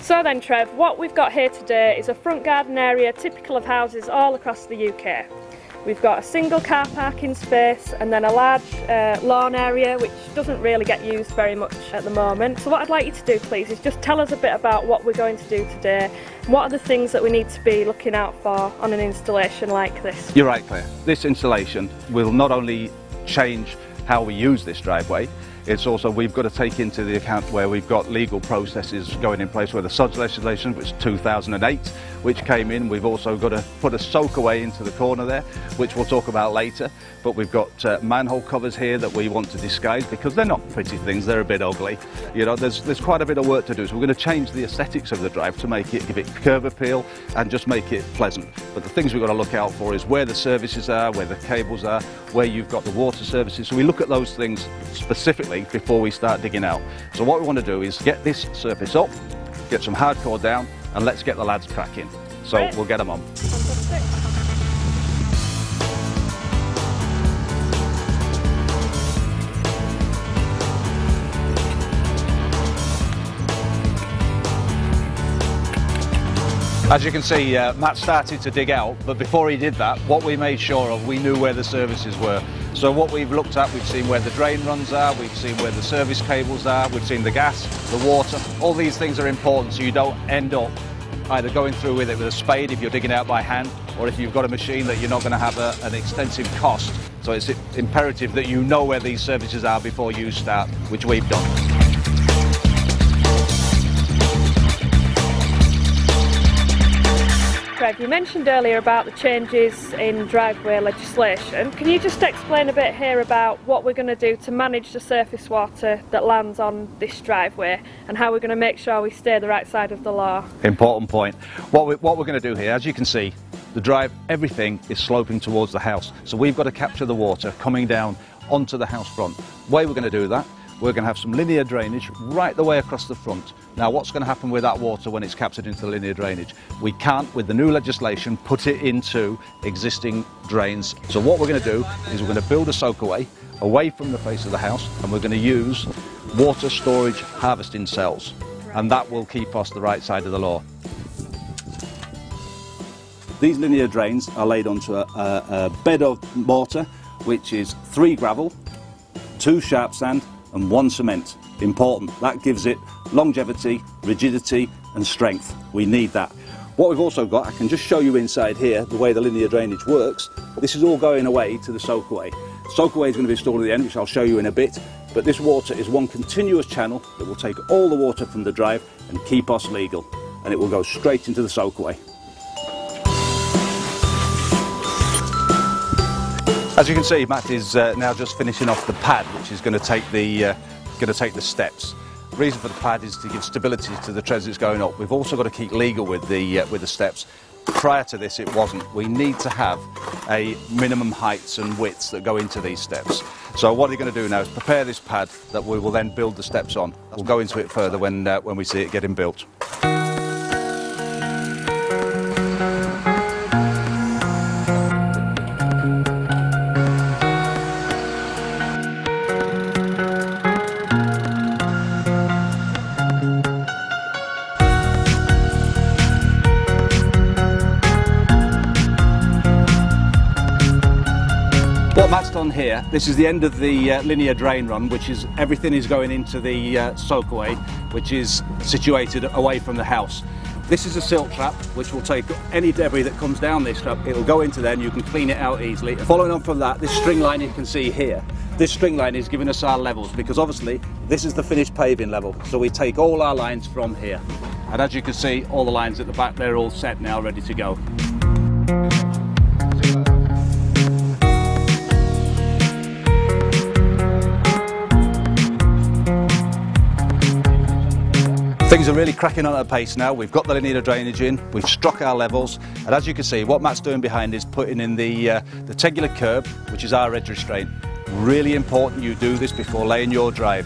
So then Trev, what we've got here today is a front garden area typical of houses all across the UK. We've got a single car parking space and then a large lawn area which doesn't really get used very much at the moment. So what I'd like you to do please is just tell us a bit about what we're going to do today. What are the things that we need to be looking out for on an installation like this? You're right, Claire. This installation will not only change how we use this driveway, it's also we've got to take into the account where we've got legal processes going in place, where the SODS legislation, which is 2008, which came in. We've also got to put a soakaway into the corner there, which we'll talk about later. But we've got manhole covers here that we want to disguise because they're not pretty things, they're a bit ugly. You know, there's quite a bit of work to do. So we're going to change the aesthetics of the drive to make it, give it curb appeal and just make it pleasant. But the things we've got to look out for is where the services are, where the cables are, where you've got the water services. So we look at those things specifically before we start digging out. So what we want to do is get this surface up, get some hardcore down, and let's get the lads cracking. So Right. We'll get them on. Fantastic. As you can see, Matt started to dig out, but before he did that, what we made sure of, we knew where the services were. So what we've looked at, we've seen where the drain runs are, we've seen where the service cables are, we've seen the gas, the water. All these things are important so you don't end up either going through with it with a spade if you're digging out by hand, or if you've got a machine that you're not going to have an extensive cost. So it's imperative that you know where these services are before you start, which we've done. Trev, you mentioned earlier about the changes in driveway legislation. Can you just explain a bit here about what we're going to do to manage the surface water that lands on this driveway and how we're going to make sure we stay the right side of the law? Important point. What we're going to do here, as you can see, the drive, everything is sloping towards the house. So we've got to capture the water coming down onto the house front. The way we're going to do that, we're going to have some linear drainage right the way across the front. Now what's going to happen with that water when it's captured into the linear drainage? We can't, with the new legislation, put it into existing drains. So what we're going to do is we're going to build a soakaway away from the face of the house, and we're going to use water storage harvesting cells, and that will keep us the right side of the law. These linear drains are laid onto a bed of mortar, which is 3 gravel, 2 sharp sand and 1 cement. Important, that gives it longevity, rigidity and strength. We need that. What we've also got, I can just show you inside here the way the linear drainage works. This is all going away to the soakaway. Soakaway is going to be installed at the end, which I'll show you in a bit, but this water is one continuous channel that will take all the water from the drive and keep us legal, and it will go straight into the soakaway. As you can see, Matt is now just finishing off the pad, which is going to take the steps. The reason for the pad is to give stability to the treads that's going up. We've also got to keep legal with the steps. Prior to this, it wasn't. We need to have a minimum heights and widths that go into these steps. So what we're going to do now is prepare this pad that we will then build the steps on. We'll go into it further when we see it getting built. What Matt's done here, this is the end of the linear drain run, which is everything is going into the soakaway, which is situated away from the house. This is a silt trap, which will take any debris that comes down this trap. It'll go into there and you can clean it out easily. Following on from that, this string line you can see here, this string line is giving us our levels, because obviously this is the finished paving level. So we take all our lines from here. And as you can see, all the lines at the back, they're all set now, ready to go. Things are really cracking on at a pace now. We've got the linear drainage in, we've struck our levels, and as you can see, what Matt's doing behind is putting in the tegular curb, which is our edge restraint. Really important you do this before laying your drive.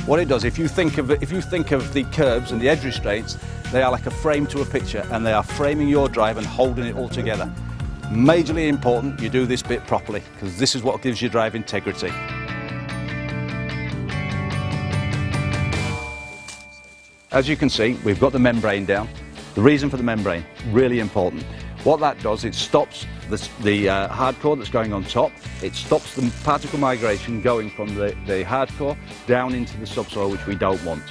What it does, if you think of the curbs and the edge restraints, they are like a frame to a picture, and they are framing your drive and holding it all together. Majorly important you do this bit properly, because this is what gives your drive integrity. As you can see, we've got the membrane down. The reason for the membrane, really important. What that does, it stops the hardcore that's going on top. It stops the particle migration going from the hardcore down into the subsoil, which we don't want.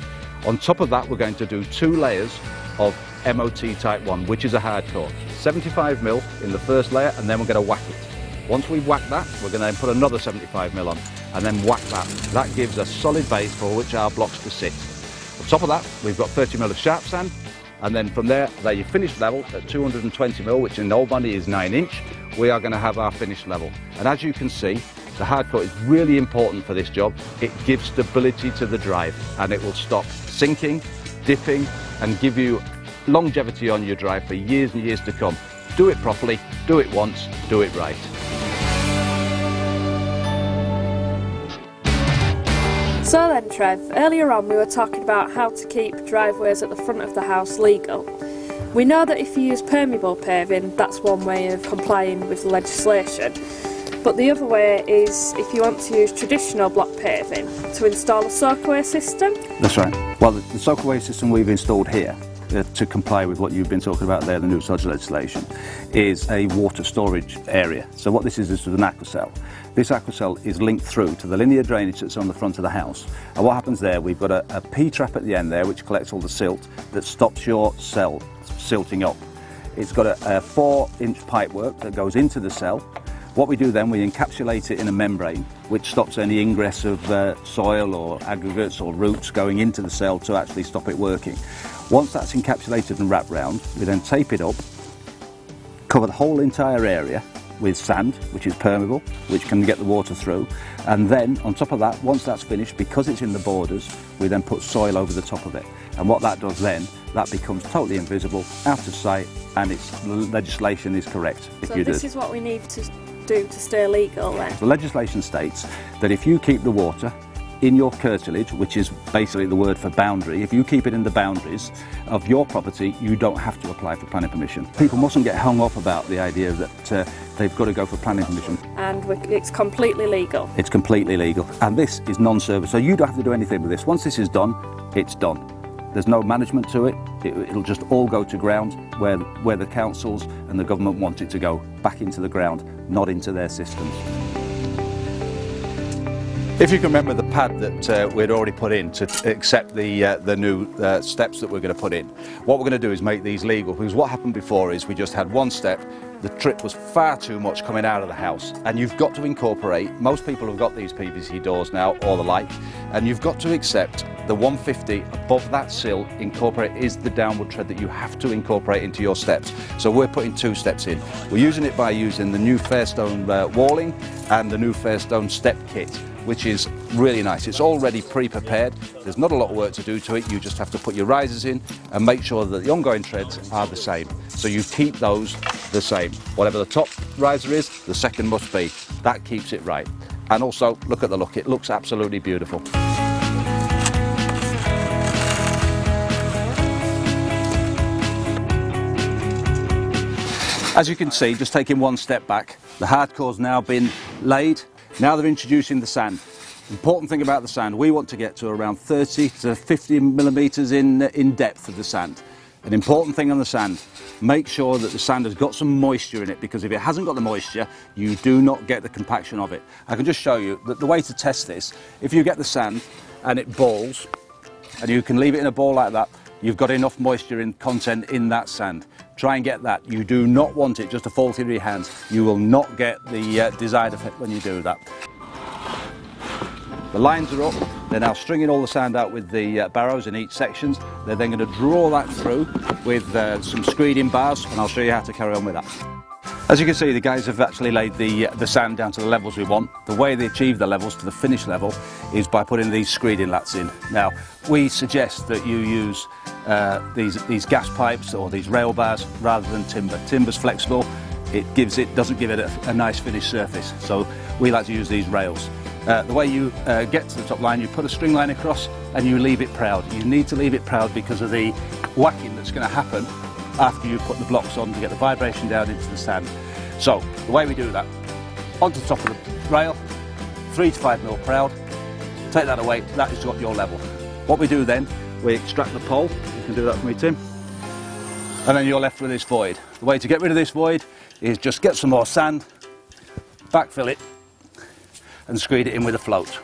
On top of that, we're going to do 2 layers of MOT type 1, which is a hardcore. 75mm in the first layer, and then we're going to whack it. Once we've whacked that, we're going to then put another 75mm on, and then whack that. That gives a solid base for which our blocks to sit. On top of that, we've got 30mm of sharp sand, and then from there your finished level at 220mm, which in old money is 9-inch, we are going to have our finished level. And as you can see, the hardcore is really important for this job. It gives stability to the drive, and it will stop sinking, dipping, and give you longevity on your drive for years and years to come. Do it properly, do it once, do it right. So then Trev, earlier on we were talking about how to keep driveways at the front of the house legal. We know that if you use permeable paving, that's one way of complying with the legislation. But the other way is if you want to use traditional block paving to install a soakaway system. That's right. Well, the soakaway system we've installed here to comply with what you've been talking about there, the new sludge legislation, is a water storage area. So what this is an aquacell. This aquacell is linked through to the linear drainage that's on the front of the house. And what happens there, we've got a P-trap at the end there which collects all the silt that stops your cell silting up. It's got a 4-inch pipework that goes into the cell. What we do then, we encapsulate it in a membrane which stops any ingress of soil or aggregates or roots going into the cell to actually stop it working. Once that's encapsulated and wrapped round, we then tape it up, cover the whole entire area with sand, which is permeable, which can get the water through, and then on top of that, once that's finished, because it's in the borders, we then put soil over the top of it. And what that does then, that becomes totally invisible, out of sight, and its legislation is correct. So this is what we need to do to stay legal then? The legislation states that if you keep the water in your curtilage, which is basically the word for boundary, if you keep it in the boundaries of your property, you don't have to apply for planning permission. People mustn't get hung up about the idea that they've got to go for planning permission. And it's completely legal? It's completely legal. And this is non-service, so you don't have to do anything with this. Once this is done, it's done. There's no management to it. It'll just all go to ground where the councils and the government want it to go, back into the ground, not into their systems. If you can remember the pad that we'd already put in to accept the new steps that we're going to put in, what we're going to do is make these legal, because what happened before is we just had one step, the trip was far too much coming out of the house, and you've got to incorporate, most people have got these PVC doors now or the like, and you've got to accept the 150 above that sill incorporate is the downward tread that you have to incorporate into your steps. So we're putting 2 steps in. We're using it by using the new Fairstone walling and the new Fairstone step kit, which is really nice. It's already pre-prepared. There's not a lot of work to do to it. You just have to put your risers in and make sure that the ongoing treads are the same. So you keep those the same. Whatever the top riser is, the second must be. That keeps it right. And also, look at the look. It looks absolutely beautiful. As you can see, just taking one step back, the hardcore's now been laid. Now they're introducing the sand. Important thing about the sand, we want to get to around 30 to 50 millimetres in depth of the sand. An important thing on the sand, make sure that the sand has got some moisture in it, because if it hasn't got the moisture, you do not get the compaction of it. I can just show you that the way to test this, if you get the sand and it balls, and you can leave it in a ball like that, you've got enough moisture in content in that sand. Try and get that. You do not want it just to fall through your hands. You will not get the desired effect when you do that. The lines are up. They're now stringing all the sand out with the barrows in each section. They're then going to draw that through with some screeding bars, and I'll show you how to carry on with that. As you can see, the guys have actually laid the sand down to the levels we want. The way they achieve the levels to the finished level is by putting these Screeding Lats in. Now, we suggest that you use these gas pipes or these rail bars rather than timber. Timber's flexible, doesn't give it a nice finished surface, so we like to use these rails. The way you get to the top line, you put a string line across and you leave it proud. You need to leave it proud because of the whacking that's going to happen after you put the blocks on to get the vibration down into the sand. So the way we do that, onto the top of the rail, 3 to 5 mil proud, take that away, that is your level. What we do then, we extract the pole. You can do that for me, Tim. And then you're left with this void. The way to get rid of this void is just get some more sand, backfill it, and screed it in with a float.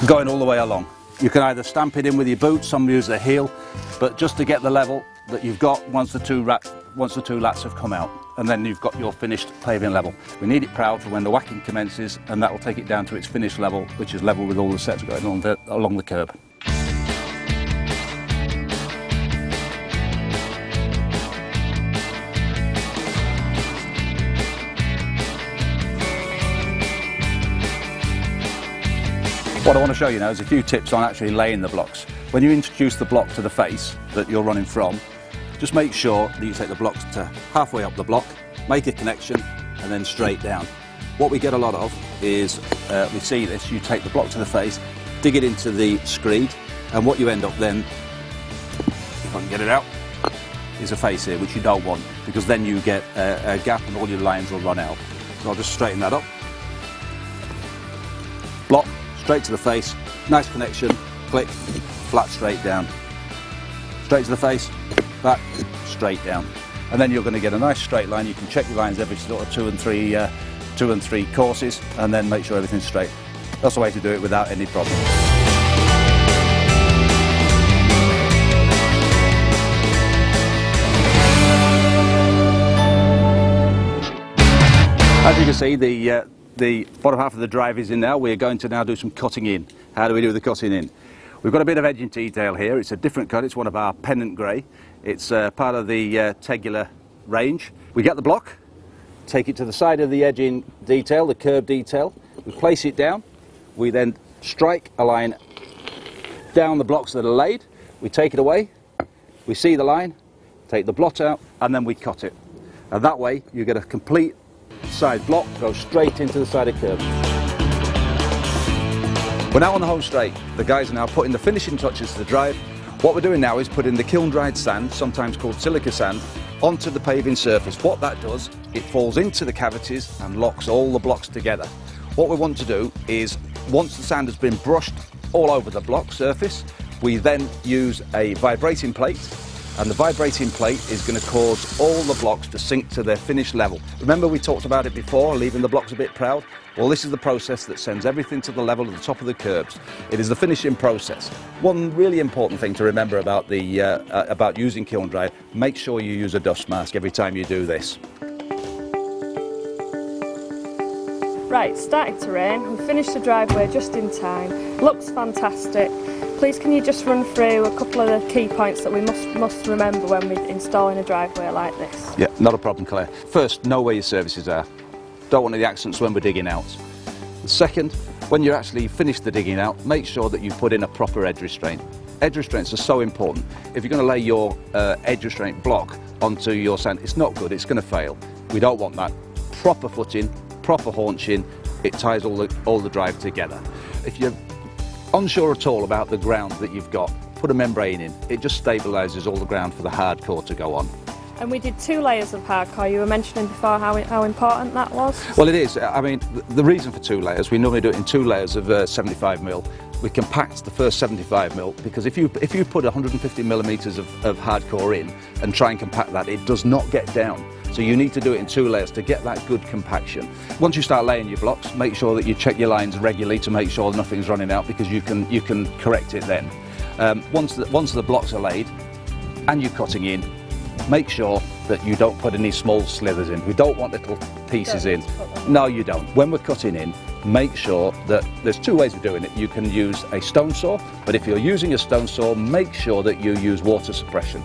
Going all the way along. You can either stamp it in with your boot, some use their heel, but just to get the level that you've got once the two lats have come out, and then you've got your finished paving level. We need it proud for when the whacking commences, and that will take it down to its finished level, which is level with all the sets going along the curb. What I want to show you now is a few tips on actually laying the blocks. When you introduce the block to the face that you're running from, just make sure that you take the blocks to halfway up the block, make a connection, and then straight down. What we get a lot of is, we see this, you take the block to the face, dig it into the screed, and what you end up then, if I can get it out, is a face here, which you don't want, because then you get a gap and all your lines will run out. So I'll just straighten that up. Block, straight to the face, nice connection, click, flat straight down. Straight to the face, back, straight down. And then you're going to get a nice straight line. You can check your lines every sort of two and three courses, and then make sure everything's straight. That's the way to do it without any problem. As you can see, the bottom half of the drive is in now. We're going to now do some cutting in. How do we do the cutting in? We've got a bit of edging detail here. It's a different cut. It's one of our pennant grey. It's part of the Tegular range. We get the block, take it to the side of the edging detail, the curb detail. We place it down. We then strike a line down the blocks that are laid. We take it away. We see the line, take the blot out, and then we cut it. And that way you get a complete side block, goes straight into the side of curb. We're now on the home straight. The guys are now putting the finishing touches to the drive. What we're doing now is putting the kiln-dried sand, sometimes called silica sand, onto the paving surface. What that does, it falls into the cavities and locks all the blocks together. What we want to do is, once the sand has been brushed all over the block surface, we then use a vibrating plate, and the vibrating plate is going to cause all the blocks to sink to their finished level. Remember we talked about it before, leaving the blocks a bit proud? Well, this is the process that sends everything to the level of the top of the curbs. It is the finishing process. One really important thing to remember about about using kiln drive, make sure you use a dust mask every time you do this. Right, it's starting to rain. We've finished the driveway just in time. Looks fantastic. Please can you just run through a couple of the key points that we must remember when we're installing a driveway like this? Yeah, not a problem, Claire. First, know where your services are. Don't want any accidents when we're digging out. Second, when you actually finish the digging out, make sure that you put in a proper edge restraint. Edge restraints are so important. If you're going to lay your edge restraint block onto your sand, it's not good, it's going to fail. We don't want that. Proper footing, proper haunching, it ties all the drive together. If you're unsure at all about the ground that you've got, put a membrane in. It just stabilises all the ground for the hardcore to go on. And we did 2 layers of hardcore. You were mentioning before how important that was. Well, it is. I mean, the reason for 2 layers, we normally do it in 2 layers of 75mm. We compact the first 75mm because if you put 150 millimetres of hardcore in and try and compact that, it does not get down. So you need to do it in 2 layers to get that good compaction. Once you start laying your blocks, make sure that you check your lines regularly to make sure nothing's running out, because you can correct it then. Once the blocks are laid and you're cutting in, make sure that you don't put any small slithers in. We don't want little pieces in. No, you don't. When we're cutting in, make sure that there's 2 ways of doing it. You can use a stone saw, but if you're using a stone saw, make sure that you use water suppression.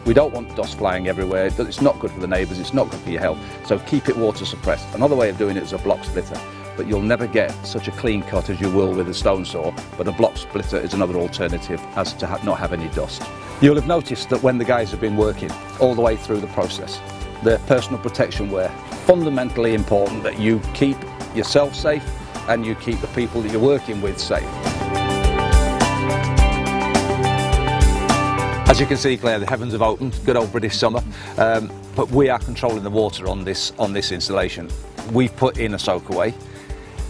We don't want dust flying everywhere. It's not good for the neighbours, it's not good for your health. So keep it water suppressed. Another way of doing it is a block splitter, but you'll never get such a clean cut as you will with a stone saw. But a block splitter is another alternative, as to not have any dust. You'll have noticed that when the guys have been working all the way through the process, their personal protection wear, fundamentally important that you keep yourself safe and you keep the people that you're working with safe. As you can see, Claire, the heavens have opened, good old British summer, but we are controlling the water on this installation. We've put in a soakaway,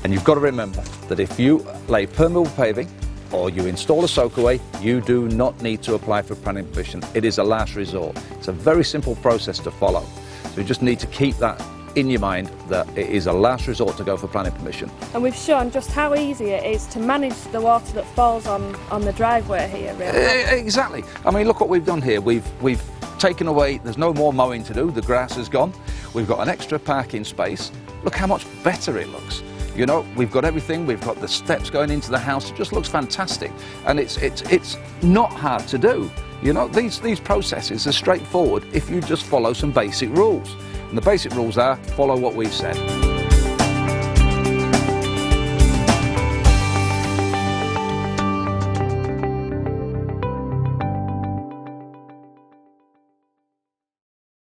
and you've got to remember that if you lay permeable paving or you install a soakaway, you do not need to apply for planning permission. It is a last resort. It's a very simple process to follow. So you just need to keep that in your mind, that it is a last resort to go for planning permission. And we've shown just how easy it is to manage the water that falls on the driveway here, really. Exactly. I mean, look what we've done here. We've taken away, there's no more mowing to do, the grass is gone. We've got an extra parking space. Look how much better it looks. You know, we've got everything, we've got the steps going into the house, it just looks fantastic. And it's not hard to do. You know, these processes are straightforward if you just follow some basic rules. And the basic rules are, follow what we've said.